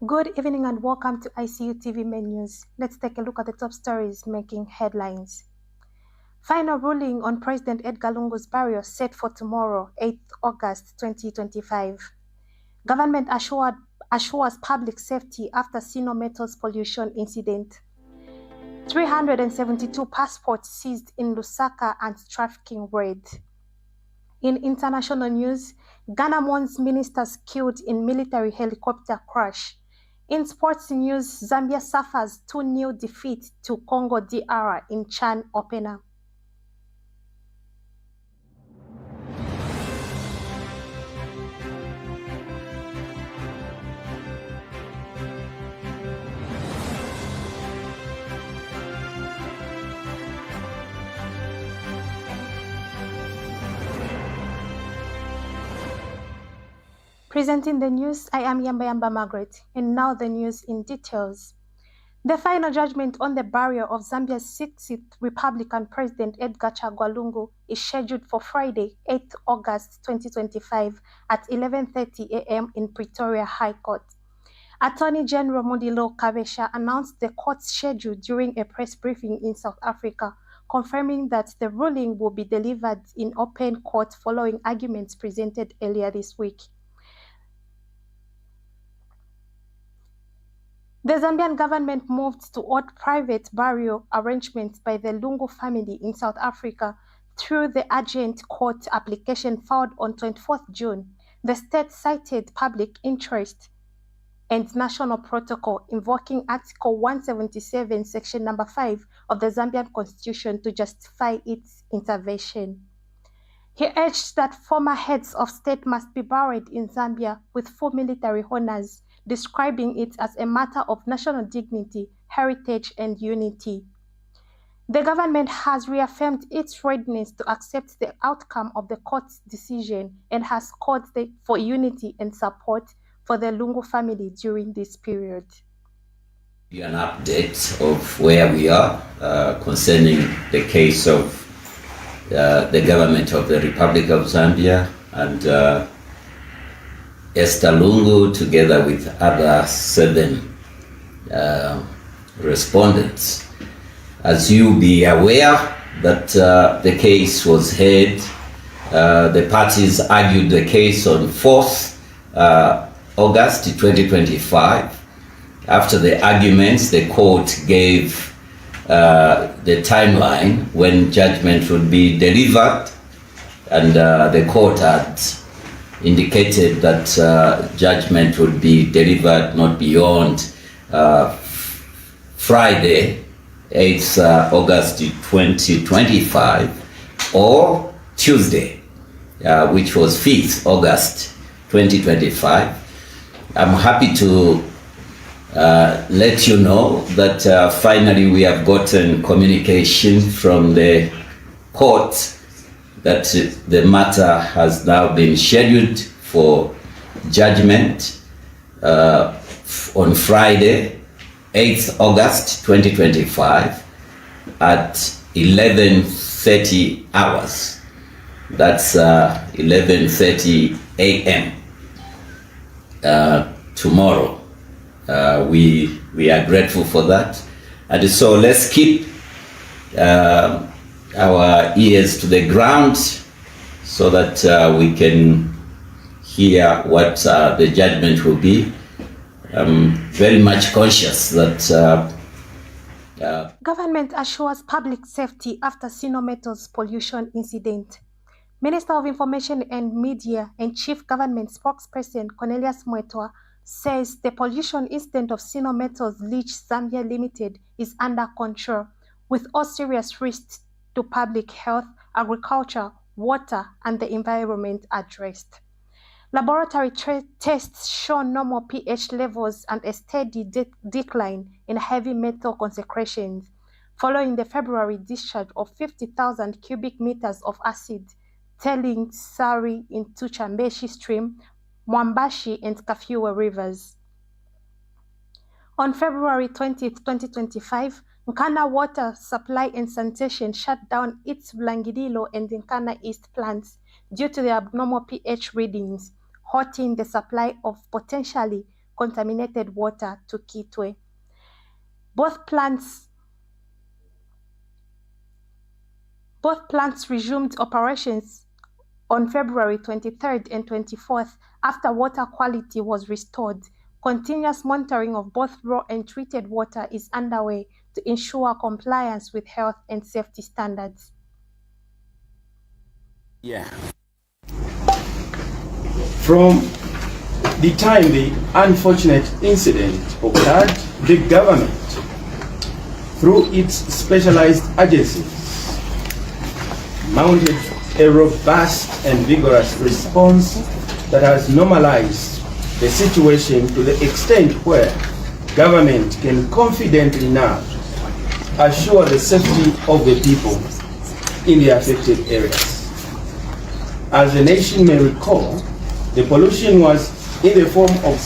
Good evening and welcome to Icu Tv main news. Let's take a look at the top stories making headlines. Final ruling on President Edgar Lungu's burial set for tomorrow, 8th August 2025. Government assures public safety after Sino metals pollution incident. 372 passports seized in Lusaka anti-trafficking raid. In international news, Ghana Mourns ministers killed in military helicopter crash. In sports news, Zambia suffers 2-0 defeat to Congo DR in CHAN opener. Presenting the news, I am Yamba Margaret, and now the news in details. The final judgment on the burial of Zambia's 60th Republican President Edgar Lungu is scheduled for Friday, 8th August 2025 at 11:30 a.m. in Pretoria High Court. Attorney General Mundilo Kavesha announced the court's schedule during a press briefing in South Africa, confirming that the ruling will be delivered in open court following arguments presented earlier this week. The Zambian government moved toward private burial arrangements by the Lungu family in South Africa through the urgent court application filed on 24th June. The state cited public interest and national protocol, invoking Article 177, Section number 5 of the Zambian Constitution to justify its intervention. He urged that former heads of state must be buried in Zambia with full military honors, describing it as a matter of national dignity, heritage, and unity. The government has reaffirmed its readiness to accept the outcome of the court's decision and has called for unity and support for the Lungu family during this period. An update of where we are concerning the case of the government of the Republic of Zambia and Esther Lungu, together with other 7 respondents. As you be aware that the case was heard, the parties argued the case on 4th August 2025. After the arguments, the court gave the timeline when judgment would be delivered, and the court had indicated that judgment would be delivered not beyond Friday, 8th August 2025, or Tuesday, which was 5th August 2025. I'm happy to let you know that finally we have gotten communication from the court that the matter has now been scheduled for judgment on Friday, 8th August 2025 at 11:30 hours. That's 11:30 a.m. Tomorrow. We are grateful for that, and so let's keep our ears to the ground so that we can hear what the judgment will be. I'm very much conscious that government assures public safety after Sino metals pollution incident. Minister of Information and Media and Chief Government Spokesperson Cornelius Mwetwa says the pollution incident of Sino Metals Leach Zambia Limited is under control, with all serious risks to public health, agriculture, water, and the environment addressed. Laboratory tests show normal pH levels and a steady decline in heavy metal concentrations, following the February discharge of 50,000 cubic meters of acid telling Sari into Chambeshi Stream, Mwambashi, and Kafue rivers. On February 20, 2025, Nkana Water Supply and Sanitation shut down its Vlangidilo and Nkana East plants due to the abnormal pH readings, halting the supply of potentially contaminated water to Kitwe. Both plants resumed operations on February 23rd and 24th after water quality was restored. Continuous monitoring of both raw and treated water is underway to ensure compliance with health and safety standards. Yeah. From the time the unfortunate incident occurred, the government, through its specialized agencies, mounted a robust and vigorous response that has normalized the situation to the extent where government can confidently now assure the safety of the people in the affected areas. As the nation may recall, the pollution was in the form of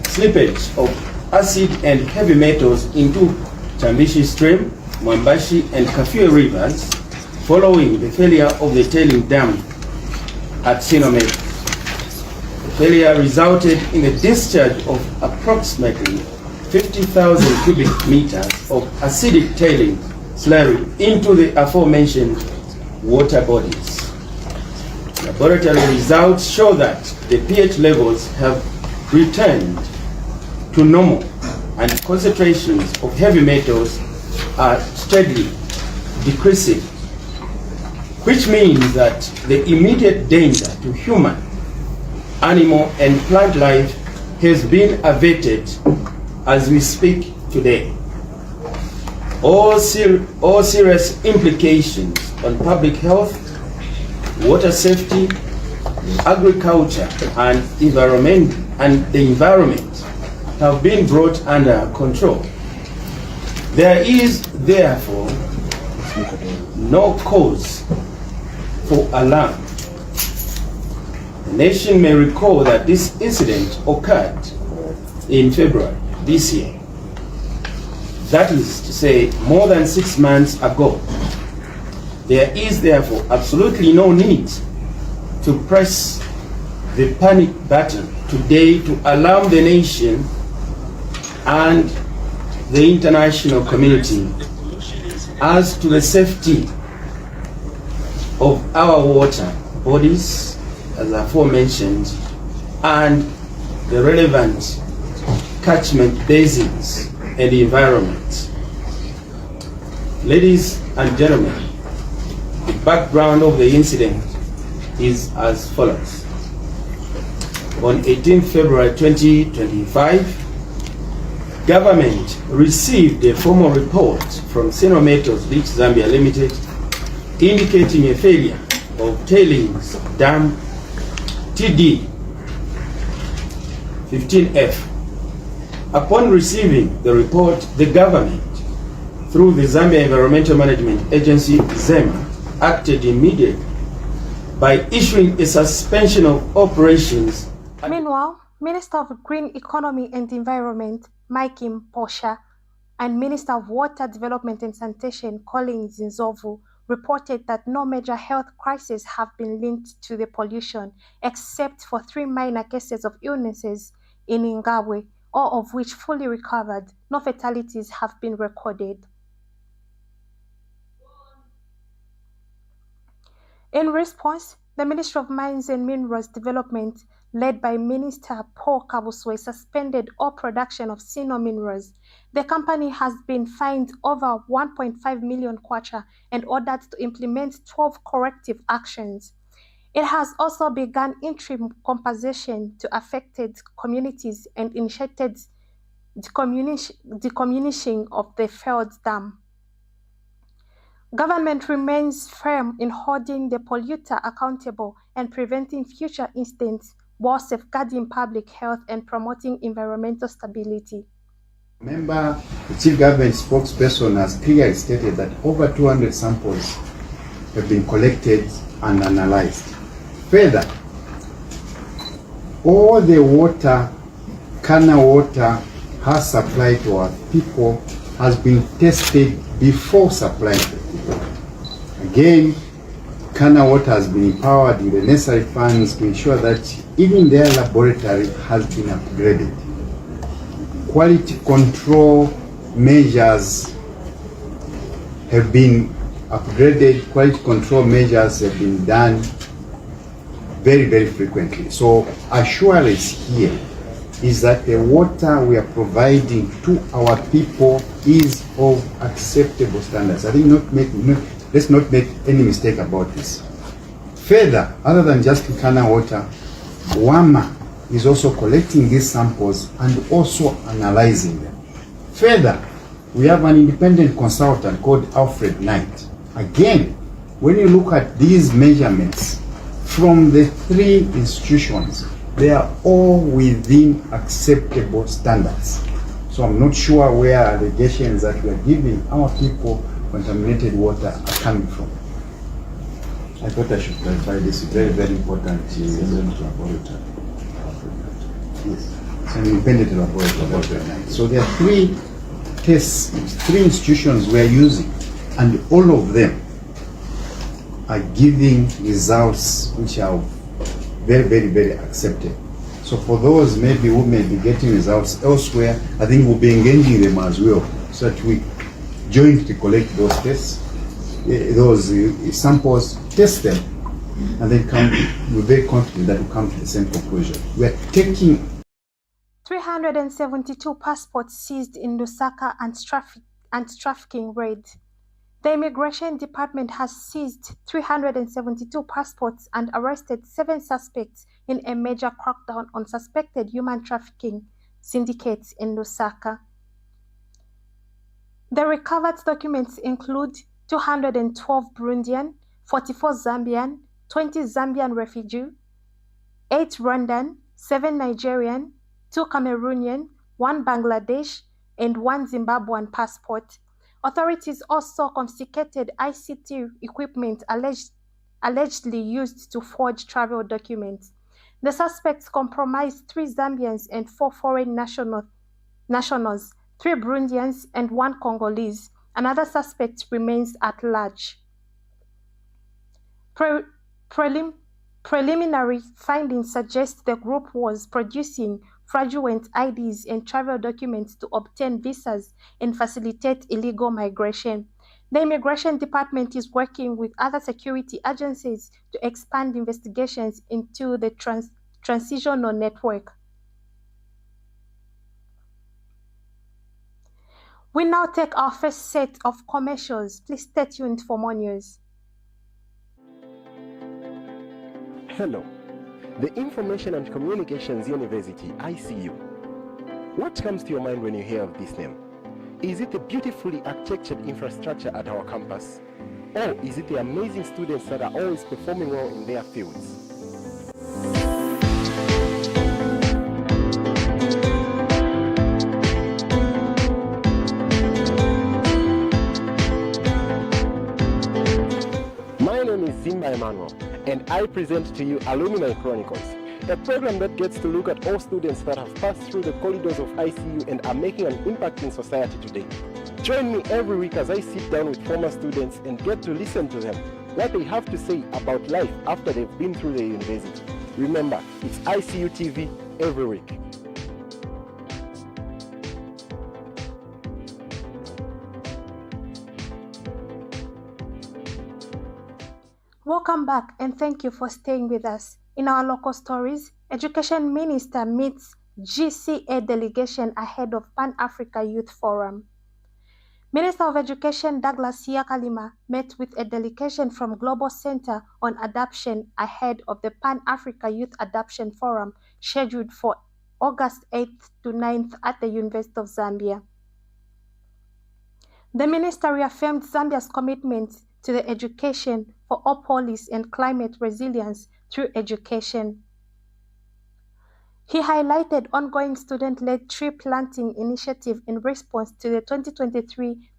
slippage of acid and heavy metals into Chambishi Stream, Mwambashi and Kafue rivers following the failure of the tailing dam at Sino. The failure resulted in the discharge of approximately 50,000 cubic meters of acidic tailing slurry into the aforementioned water bodies. Laboratory results show that the pH levels have returned to normal and concentrations of heavy metals are steadily decreasing, which means that the immediate danger to human, animal and plant life has been averted as we speak today. All serious implications on public health, water safety, agriculture and the environment have been brought under control. There is therefore no cause for alarm. The nation may recall that this incident occurred in February this year. That is to say, more than 6 months ago. There is therefore absolutely no need to press the panic button today to alarm the nation and the international community as to the safety of our water bodies, as aforementioned, and the relevant catchment basins and the environment. Ladies and gentlemen, the background of the incident is as follows. On 18 February 2025, government received a formal report from Sino Zambia Limited indicating a failure of tailings dam TD 15F. Upon receiving the report, the government, through the Zambia Environmental Management Agency, ZEMA, acted immediately by issuing a suspension of operations. Meanwhile, Minister of Green Economy and Environment, Mike Mposha, and Minister of Water Development and Sanitation, Colin Zinzovu, reported that no major health crises have been linked to the pollution, except for 3 minor cases of illnesses in Ngawe, all of which fully recovered. No fatalities have been recorded. In response, the Ministry of Mines and Minerals Development, led by Minister Paul Kabuswe, suspended all production of Sino minerals. The company has been fined over 1.5 million kwacha and ordered to implement 12 corrective actions. It has also begun interim compensation to affected communities and initiated decommissioning of the failed dam. Government remains firm in holding the polluter accountable and preventing future incidents while safeguarding public health and promoting environmental stability. Remember, the Chief Government spokesperson has clearly stated that over 200 samples have been collected and analyzed. Further, all the water, Kana water has supplied to our people has been tested before supplying to people. Again, Kana water has been empowered with the necessary funds to ensure that even their laboratory has been upgraded. quality control measures have been upgraded, quality control measures have been done very, very frequently. So assurance here is that the water we are providing to our people is of acceptable standards. I think let's not make any mistake about this. Further, other than just Turkana water, WAMA is also collecting these samples and also analyzing them. Further, we have an independent consultant called Alfred Knight. Again, when you look at these measurements from the three institutions, they are all within acceptable standards. So I'm not sure where allegations that we are giving our people contaminated water are coming from. I thought I should clarify this. Very, very important. Laboratory. Yes, it's an independent laboratory. So there are three tests, three institutions we are using, and all of them are giving results which are very, very, very acceptable. So for those maybe who may be getting results elsewhere, I think we'll be engaging them as well, so that we jointly collect those tests, those samples, test them, and then we're very confident that we'll come to the same conclusion. We're taking 372 passports seized in Lusaka anti-trafficking raid. The Immigration Department has seized 372 passports and arrested 7 suspects in a major crackdown on suspected human trafficking syndicates in Lusaka. The recovered documents include 212 Burundian, 44 Zambian, 20 Zambian refugee, 8 Rwandan, 7 Nigerian, 2 Cameroonian, 1 Bangladesh, and 1 Zimbabwean passport. Authorities also confiscated ICT equipment allegedly used to forge travel documents. The suspects comprised 3 Zambians and 4 foreign nationals, 3 Burundians and 1 Congolese. Another suspect remains at large. Preliminary findings suggest the group was producing fraudulent IDs and travel documents to obtain visas and facilitate illegal migration. The Immigration Department is working with other security agencies to expand investigations into the transitional network. We now take our first set of commercials. Please stay tuned for more news. Hello, the Information and Communications University, ICU. What comes to your mind when you hear of this name? Is it the beautifully architectured infrastructure at our campus? Or is it the amazing students that are always performing well in their fields? My name is Zimba Emmanuel, and I present to you Alumni Chronicles, a program that gets to look at all students that have passed through the corridors of ICU and are making an impact in society today. Join me every week as I sit down with former students and get to listen to them, what they have to say about life after they've been through the university. Remember, it's Icu TV every week. Welcome back and thank you for staying with us. In our local stories, Education Minister meets GCA delegation ahead of Pan-Africa Youth Forum. Minister of Education Douglas Yakalima met with a delegation from Global Center on Adoption ahead of the Pan-Africa Youth Adoption Forum scheduled for August 8th to 9th at the University of Zambia. The minister reaffirmed Zambia's commitment to the education for all police and climate resilience through education. He highlighted ongoing student-led tree planting initiative in response to the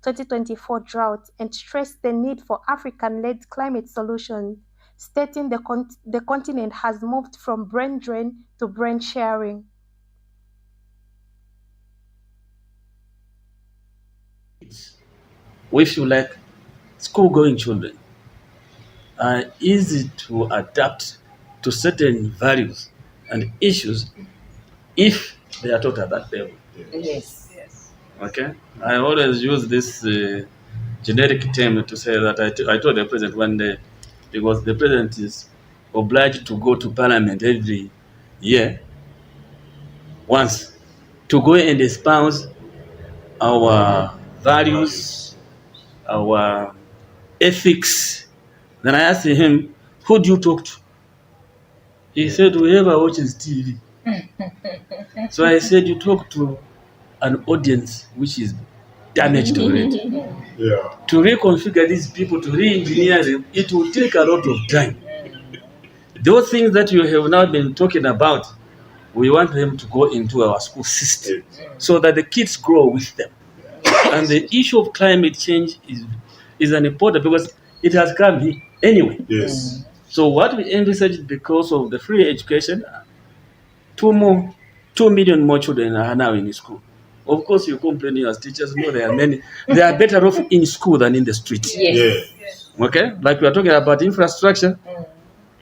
2023-2024 drought and stressed the need for African-led climate solutions, stating the continent has moved from brain drain to brain sharing. We feel like school-going children are easy to adapt to certain values and issues if they are taught at that level. Yes. Okay, I always use this generic term to say that I told the president one day, because the president is obliged to go to parliament every year once to go and espouse our values, our ethics. Then I asked him, who do you talk to? He said, whoever watches TV. So I said, you talk to an audience which is damaged already. To reconfigure these people, to re-engineer them, it will take a lot of time. Those things that you have now been talking about, we want them to go into our school system so that the kids grow with them. And the issue of climate change is an important, because it has come here anyway. Yes. So what we envisage, because of the free education, 2 million more children are now in school. Of course, you complain as teachers, no, there are many. They are better off in school than in the streets. Yes. Okay? Like we are talking about infrastructure,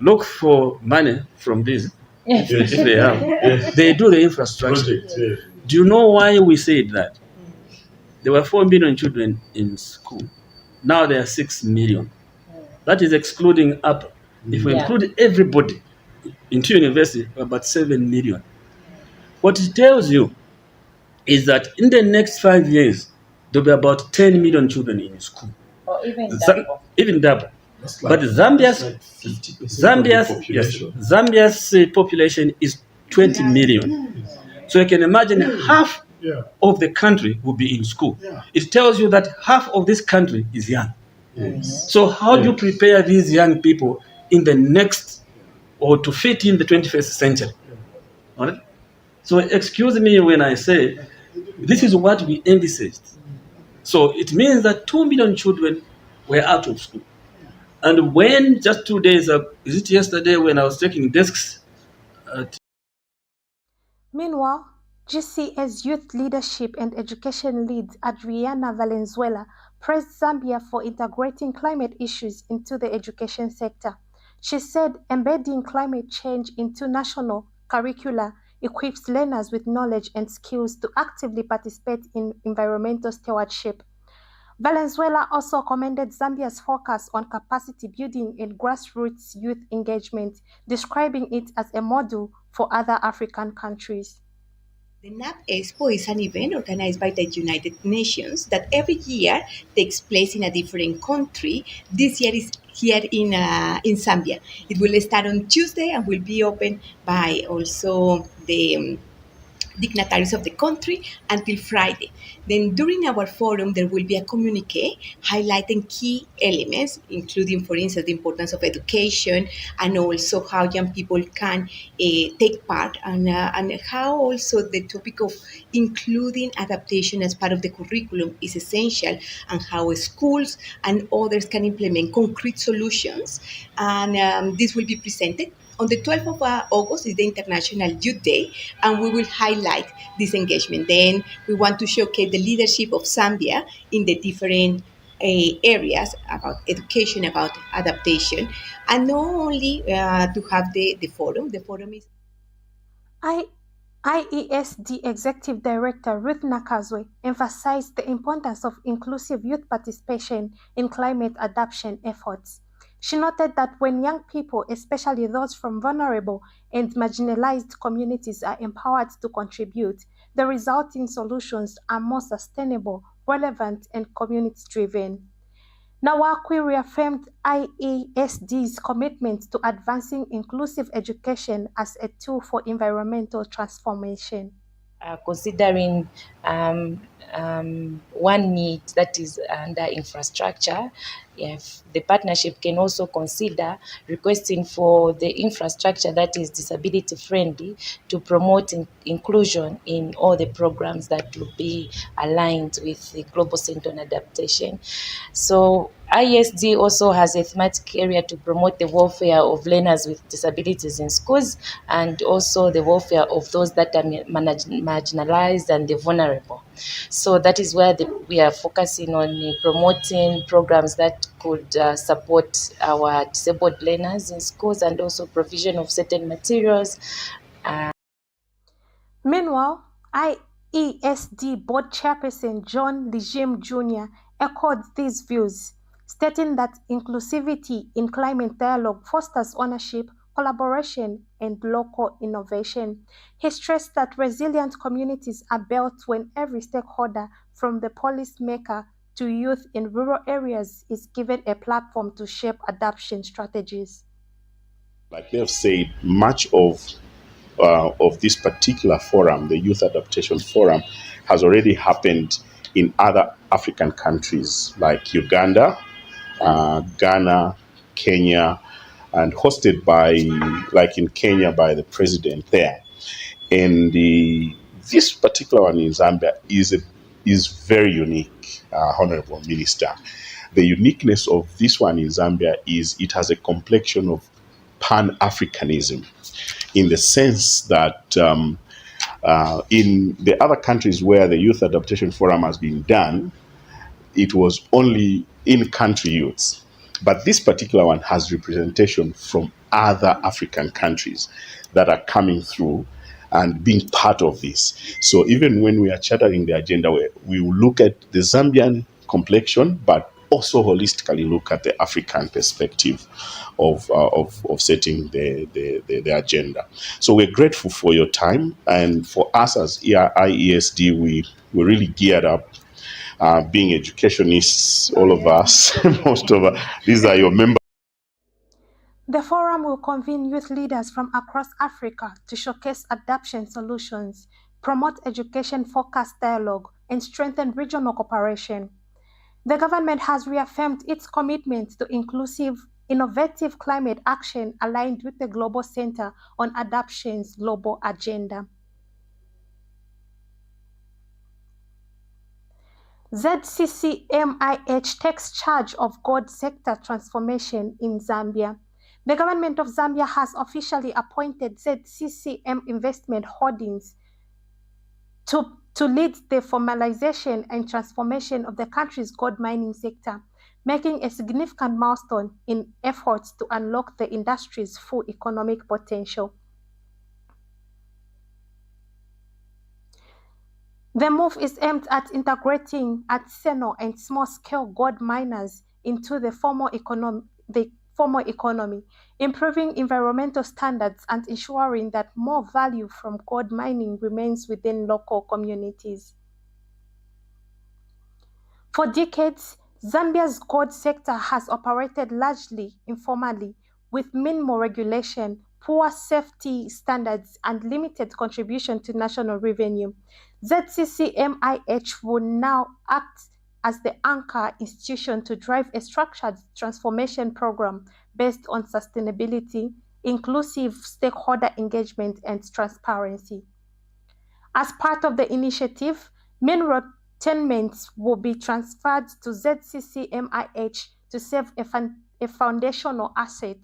look for money from this. If they have. They do the infrastructure. Do you know why we said that? There were 4 million children in school. Now there are 6 million. That is excluding up. If we include everybody into university, about 7 million. What it tells you is that in the next 5 years, there will be about 10 million children in school. Or even double. Even double. But Zambia's population is 20 million. So you can imagine half of the country will be in school. It tells you that half of this country is young. So how do you prepare these young people in the next, or to fit in the 21st century? All right? So excuse me when I say this is what we envisaged. So it means that 2 million children were out of school. And when just 2 days ago, is it yesterday, when I was taking desks? Meanwhile, GCA's Youth Leadership and Education Lead Adriana Valenzuela praised Zambia for integrating climate issues into the education sector. She said embedding climate change into national curricula equips learners with knowledge and skills to actively participate in environmental stewardship. Valenzuela also commended Zambia's focus on capacity building and grassroots youth engagement, describing it as a model for other African countries. The NAP Expo is an event organized by the United Nations that every year takes place in a different country. This year is here in Zambia. It will start on Tuesday and will be open by also the dignitaries of the country until Friday. Then during our forum, there will be a communique highlighting key elements, including, for instance, the importance of education and also how young people can take part and how also the topic of including adaptation as part of the curriculum is essential, and how schools and others can implement concrete solutions. And this will be presented on the 12th of August is the International Youth Day, and we will highlight this engagement. Then we want to showcase the leadership of Zambia in the different areas about education, about adaptation, and not only to have the forum. The forum is... IESD Executive Director Ruth Nakazwe emphasized the importance of inclusive youth participation in climate adaptation efforts. She noted that when young people, especially those from vulnerable and marginalized communities, are empowered to contribute, the resulting solutions are more sustainable, relevant, and community-driven. Nawakwi reaffirmed IESD's commitment to advancing inclusive education as a tool for environmental transformation. Considering one need that is under infrastructure, if the partnership can also consider requesting for the infrastructure that is disability friendly to promote inclusion in all the programs that will be aligned with the Global Center on Adaptation. So IESD also has a thematic area to promote the welfare of learners with disabilities in schools, and also the welfare of those that are marginalized and the vulnerable. So that is where we are focusing on promoting programs that could support our disabled learners in schools, and also provision of certain materials. Meanwhile, ESD Board Chairperson John Lijim Jr. echoed these views, stating that inclusivity in climate dialogue fosters ownership, collaboration, and local innovation. He stressed that resilient communities are built when every stakeholder, from the policymaker to youth in rural areas, is given a platform to shape adaptation strategies. Like they've said, much of this particular forum, the Youth Adaptation Forum, has already happened in other African countries like Uganda, Ghana, Kenya, and hosted by, like in Kenya, by the president there. And this particular one in Zambia is very unique, Honorable Minister. The uniqueness of this one in Zambia is it has a complexion of Pan-Africanism, in the sense that in the other countries where the Youth Adaptation Forum has been done, it was only in-country youths. But this particular one has representation from other African countries that are coming through and being part of this. So even when we are chartering the agenda, we will look at the Zambian complexion, but also holistically look at the African perspective of setting the agenda. So we're grateful for your time, and for us as IESD, we really geared up. Being educationists, all of us, most of us, these are your members. The forum will convene youth leaders from across Africa to showcase adaptation solutions, promote education-focused dialogue, and strengthen regional cooperation. The government has reaffirmed its commitment to inclusive, innovative climate action aligned with the Global Center on Adaptation's global agenda. ZCCMIH takes charge of gold sector transformation in Zambia. The government of Zambia has officially appointed ZCCM Investment Holdings to lead the formalization and transformation of the country's gold mining sector, making a significant milestone in efforts to unlock the industry's full economic potential. The move is aimed at integrating artisanal and small-scale gold miners into the formal economy, improving environmental standards and ensuring that more value from gold mining remains within local communities. For decades, Zambia's gold sector has operated largely informally, with minimal regulation, poor safety standards, and limited contribution to national revenue. ZCCMIH will now act as the anchor institution to drive a structured transformation program based on sustainability, inclusive stakeholder engagement, and transparency. As part of the initiative, mineral tenements will be transferred to ZCCMIH to serve a foundational asset.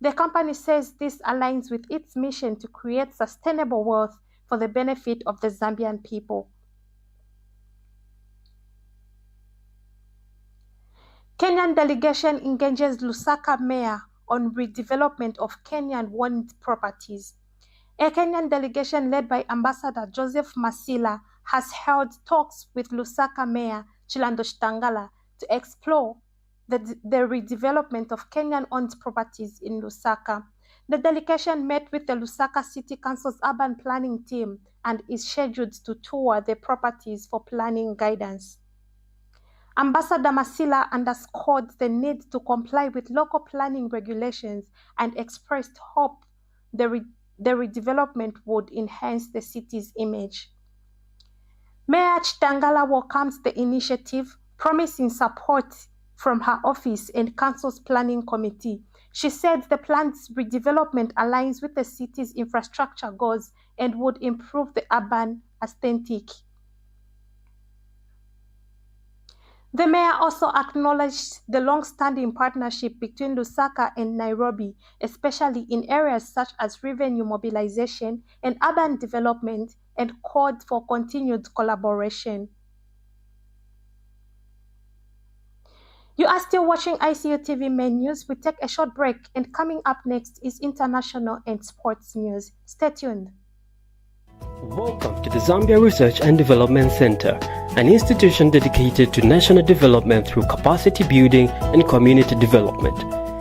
The company says this aligns with its mission to create sustainable wealth for the benefit of the Zambian people. Kenyan delegation engages Lusaka mayor on redevelopment of Kenyan-owned properties. A Kenyan delegation led by Ambassador Joseph Masila has held talks with Lusaka Mayor Chilando Shtangala to explore the redevelopment of Kenyan-owned properties in Lusaka. The delegation met with the Lusaka City Council's urban planning team and is scheduled to tour the properties for planning guidance. Ambassador Masila underscored the need to comply with local planning regulations and expressed hope the redevelopment would enhance the city's image. Mayor Shtangala welcomes the initiative, promising support from her office and council's planning committee. She said the planned redevelopment aligns with the city's infrastructure goals and would improve the urban aesthetic. The mayor also acknowledged the long-standing partnership between Lusaka and Nairobi, especially in areas such as revenue mobilization and urban development, and called for continued collaboration. You are still watching Icu TV main news. We take a short break, and coming up next is international and sports news. Stay tuned. Welcome to the Zambia Research and Development Center, an institution dedicated to national development through capacity building and community development.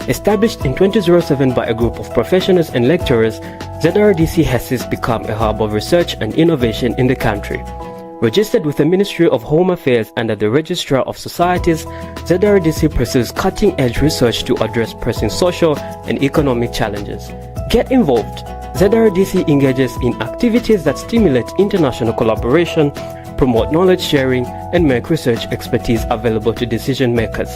Established in 2007 by a group of professionals and lecturers, ZRDC has since become a hub of research and innovation in the country. Registered with the Ministry of Home Affairs under the Registrar of Societies, ZRDC pursues cutting-edge research to address pressing social and economic challenges. Get involved. ZRDC engages in activities that stimulate international collaboration, promote knowledge sharing, and make research expertise available to decision makers.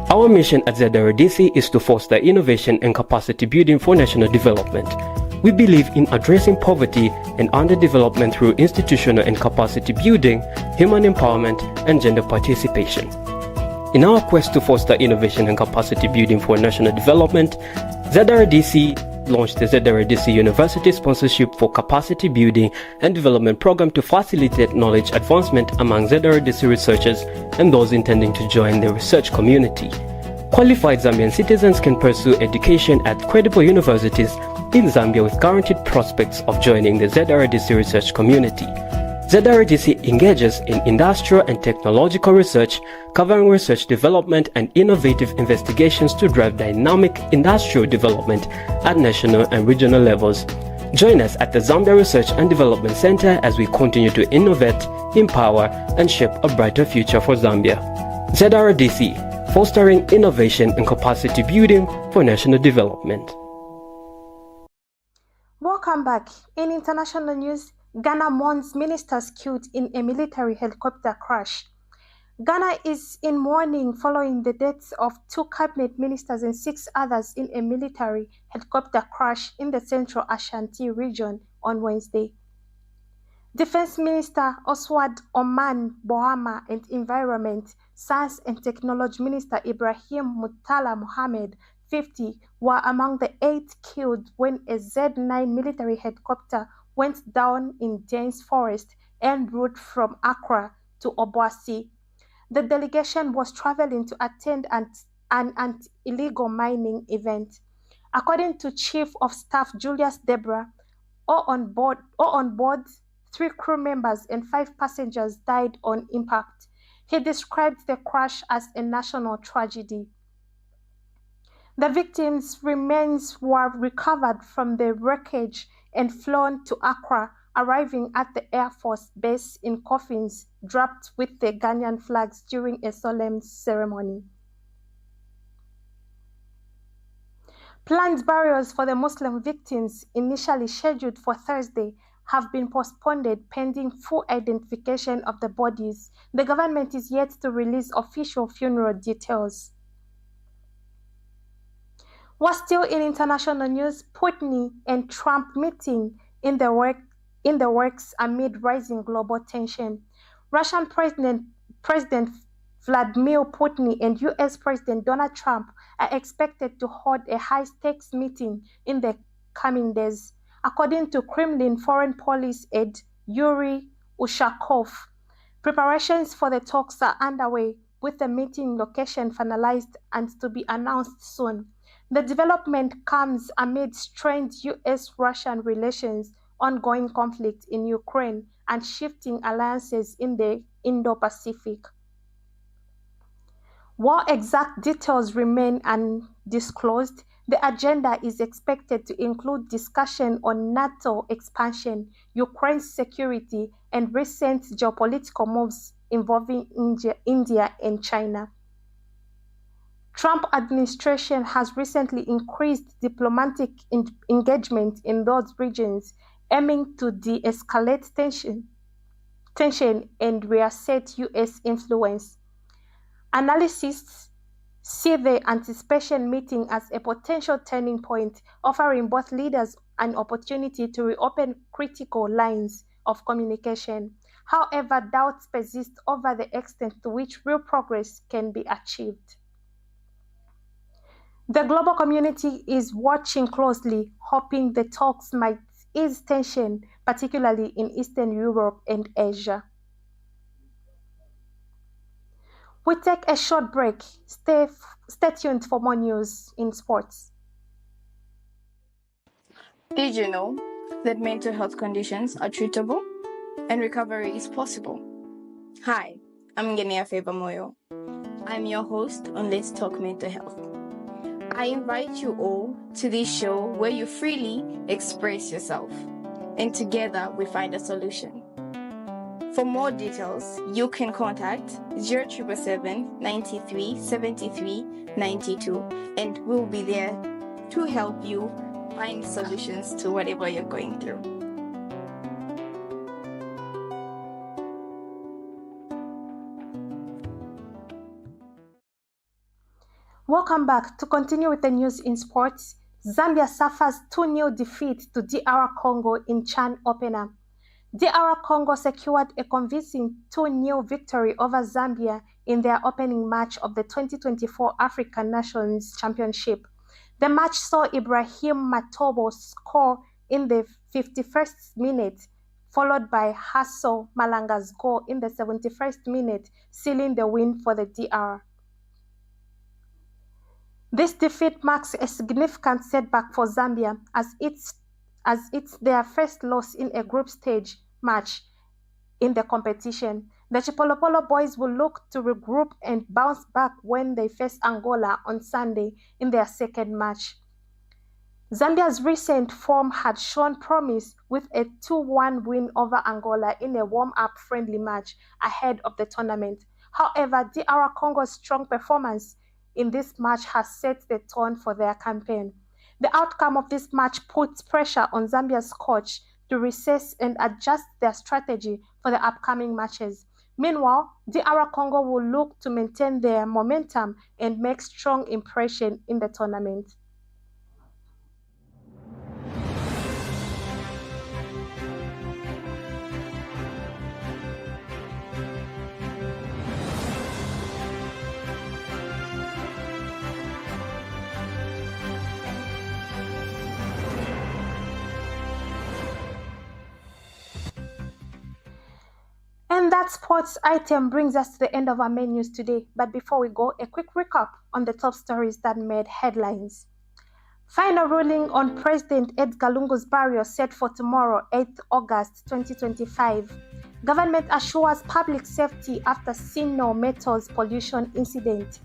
Our mission at ZRDC is to foster innovation and capacity building for national development. We believe in addressing poverty and underdevelopment through institutional and capacity building, human empowerment, and gender participation. In our quest to foster innovation and capacity building for national development, ZRDC launched the ZRDC University Sponsorship for Capacity Building and Development Program to facilitate knowledge advancement among ZRDC researchers and those intending to join the research community. Qualified Zambian citizens can pursue education at credible universities in Zambia with guaranteed prospects of joining the ZRDC research community. ZRDC engages in industrial and technological research, covering research development and innovative investigations to drive dynamic industrial development at national and regional levels. Join us at the Zambia Research and Development Center as we continue to innovate, empower, and shape a brighter future for Zambia. ZRDC, fostering innovation and capacity building for national development. Welcome back. In international news, Ghana mourns ministers killed in a military helicopter crash. Ghana is in mourning following the deaths of 2 cabinet ministers and 6 others in a military helicopter crash in the Central Ashanti region on Wednesday. Defense Minister Oswald Oman Bohama and Environment, Science and Technology Minister Ibrahim Mutala Mohamed, 50, were among the 8 killed when a Z-9 military helicopter went down in dense forest en route from Accra to Obuasi. The delegation was traveling to attend an illegal mining event. According to Chief of Staff Julius Debra, all on board 3 crew members and 5 passengers died on impact. He described the crash as a national tragedy. The victims' remains were recovered from the wreckage and flown to Accra, arriving at the Air Force Base in coffins draped with the Ghanaian flags during a solemn ceremony. Planned burials for the Muslim victims, initially scheduled for Thursday, have been postponed pending full identification of the bodies. The government is yet to release official funeral details. While still in international news, Putin and Trump meeting in the works amid rising global tension. Russian President Vladimir Putin and U.S. President Donald Trump are expected to hold a high-stakes meeting in the coming days, according to Kremlin Foreign Policy aide Yuri Ushakov. Preparations for the talks are underway, with the meeting location finalized and to be announced soon. The development comes amid strained U.S.-Russian relations, ongoing conflict in Ukraine, and shifting alliances in the Indo-Pacific. While exact details remain undisclosed, the agenda is expected to include discussion on NATO expansion, Ukraine's security, and recent geopolitical moves involving India and China. Trump administration has recently increased diplomatic engagement in those regions, aiming to de-escalate tension and reassert U.S. influence. Analysts see the anticipation meeting as a potential turning point, offering both leaders an opportunity to reopen critical lines of communication. However, doubts persist over the extent to which real progress can be achieved. The global community is watching closely, hoping the talks might ease tension, particularly in Eastern Europe and Asia. We take a short break. Stay tuned for more news in sports. Did you know that mental health conditions are treatable and recovery is possible. Hi, I'm Ngenea Febamoyo. I'm your host on Let's Talk Mental Health. I invite you all to this show where you freely express yourself, and together we find a solution. For more details, you can contact 0777 93 73 92, and we'll be there to help you find solutions to whatever you're going through. Welcome back. To continue with the news in sports, Zambia suffers 2-0 defeat to DR Congo in CHAN opener. DR Congo secured a convincing 2-0 victory over Zambia in their opening match of the 2024 African Nations Championship. The match saw Ibrahim Matobo score in the 51st minute, followed by Hasso Malanga's goal in the 71st minute, sealing the win for the DR. This defeat marks a significant setback for Zambia as it's their first loss in a group stage match in the competition. The Chipolopolo boys will look to regroup and bounce back when they face Angola on Sunday in their second match. Zambia's recent form had shown promise with a 2-1 win over Angola in a warm-up friendly match ahead of the tournament. However, DR Congo's strong performance in this match has set the tone for their campaign. The outcome of this match puts pressure on Zambia's coach to reassess and adjust their strategy for the upcoming matches. Meanwhile, DR Congo will look to maintain their momentum and make strong impression in the tournament. And that sports item brings us to the end of our main news today. But before we go, a quick recap on the top stories that made headlines. Final ruling on President Edgar Lungu's burial set for tomorrow, 8th August 2025. Government assures public safety after Sino metals pollution incident.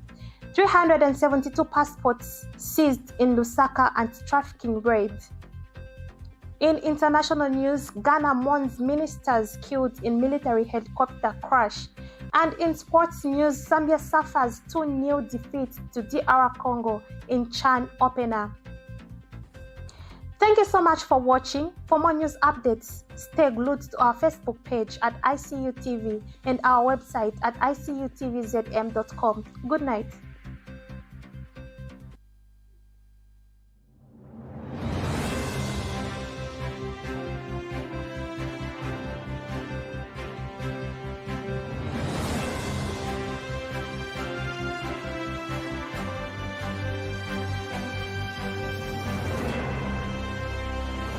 372 passports seized in Lusaka anti-trafficking raid. In international news, Ghana mourns ministers killed in military helicopter crash. And in sports news, Zambia suffers 2-0 defeat to DR Congo in CHAN opener. Thank you so much for watching. For more news updates, stay glued to our Facebook page at Icu TV and our website at icutvzm.com. Good night.